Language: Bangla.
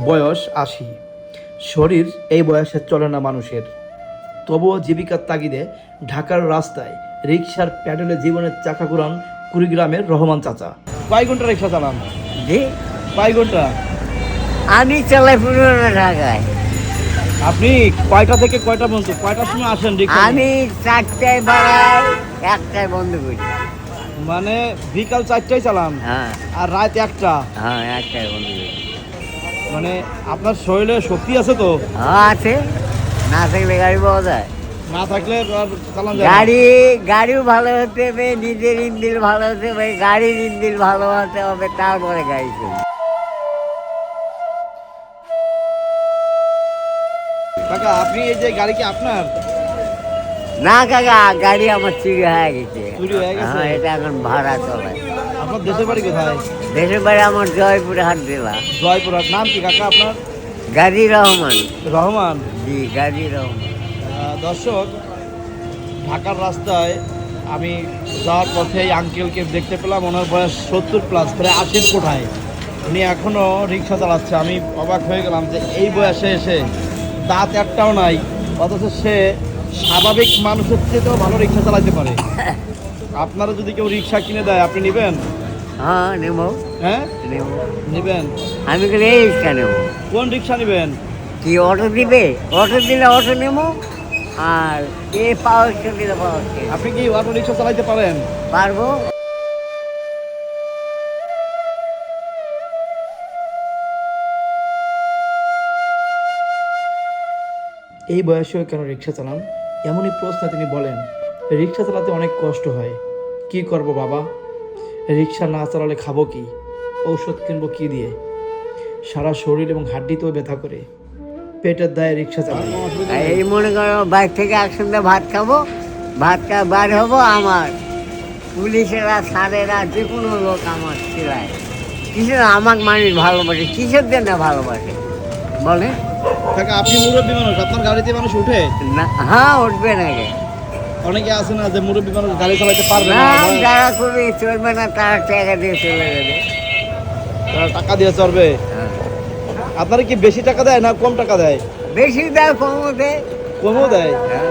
বয়স ৮০। শরীর এই বয়সে চলে না মানুষের, তবুও জীবিকার তাগিদে ঢাকার রাস্তায় রিকশার প্যাডেলে জীবনের চাকা ঘুরান কুড়িগ্রামের রহমান চাচা। কয় ঘন্টা রিকশা চালান? জি, কয় ঘন্টা? আমি চালাই পুরোনো ঢাকায়। আপনি কয়টা থেকে কয়টা পর্যন্ত, কয়টার সময় আসেন রিকশা? আমি 4টায় বাড়াই, 1টায় বন্ধ করি। মানে বিকাল 4টায় চালান হ্যাঁ আর রাত 1টা? হ্যাঁ, 1টায় বন্ধ করি। মানে আপনার শরীরে শক্তি আছে তো? হ্যাঁ আছে, না থাকলে গাড়ি পাওয়া যায়? না থাকলে আর চালান যায় না। গাড়িও ভালো হতে হবে, নিজের ইঞ্জিন ভালো হতে হবে, গাড়ির ইঞ্জিন ভালো হতে হবে, তারপরে গাড়ি চলবে। কাকা, আপনি এই যে গাড়ি কি আপনার? না কাকা, গাড়ি আমার চুরি হয়ে গেছে। চুরি হয়ে গেছে? হ্যাঁ, এটা এখন ভাড়া চলে। আপনার দেশের বাড়ি কোথায়? দেশের বাড়ি আমার জয়পুরে হাট জেলা। জয়পুরহাট। নাম কি কাকা আপনার? গাজী রহমান। রহমান। জি, গাজী রহমান। দর্শক, ঢাকার রাস্তায় আমি যাওয়ার পথে এই আঙ্কেলকে দেখতে পেলাম। ওনার বয়স 70+, প্রায় 80-র কোঠায়। উনি এখনও রিক্সা চালাচ্ছে। আমি অবাক হয়ে গেলাম যে এই বয়সে এসে দাঁত একটাও নাই, অথচ সে স্বাভাবিক মানুষের চেয়েও ভালো রিক্সা চালাতে পারে। আপনারা যদি কেউ রিক্সা কিনে দেয়, আপনি নেবেন? হ্যাঁ নেব। হ্যাঁ নেব, নেবেন? আমি কিন্তু এই রিক্সা নেব। কোন রিক্সা নেবেন? কি অটো দিবে? অটো দিলে অটো নেব, আর এ পাওয়ার দিলে পাওয়ার। আপনি কি অটো রিক্সা চালাতে পারেন? পারবো। এই বয়সেও কেন রিক্সা চালান, এমনই প্রশ্ন তিনি বলেন। রিক্সা চালাতে অনেক কষ্ট হয়। কি করব বাবা, রিক্সা না চালালে খাবো কি, ঔষধ কিনবো কি দিয়ে, সারা শরীর এবং হাড্ডিতেও ব্যথা করে, পেটের দায়ে রিক্সা চালাই। এই মনে করো বাইক থেকে একসঙ্গে ভাত খাবো, ভাত খাওয়া বার হবো, আমার পুলিশেরা স্যারেরা যে কোনো লোক আমার ছিলায় কিসের আমাকে মানুষ ভালোবাসে, কিসের জন্য ভালোবাসে বলে? আপনি মুরব্বী মানুষ, আপনার গাড়িতে মানুষ উঠে না, হ্যাঁ উঠবে নাকি? অনেকে আছে না যে মুরব্বী মানুষ গাড়ি চালাতে পারবে না, না, যারা খুবই চলবে না তারা টাকা দিয়ে চলে যাবে। তারা টাকা দিয়ে চড়বে। হ্যাঁ। আপনারা কি বেশি টাকা দেয় না কম টাকা দেয়? বেশি দেয়, কমও দেয়। কমও দেয়? হ্যাঁ।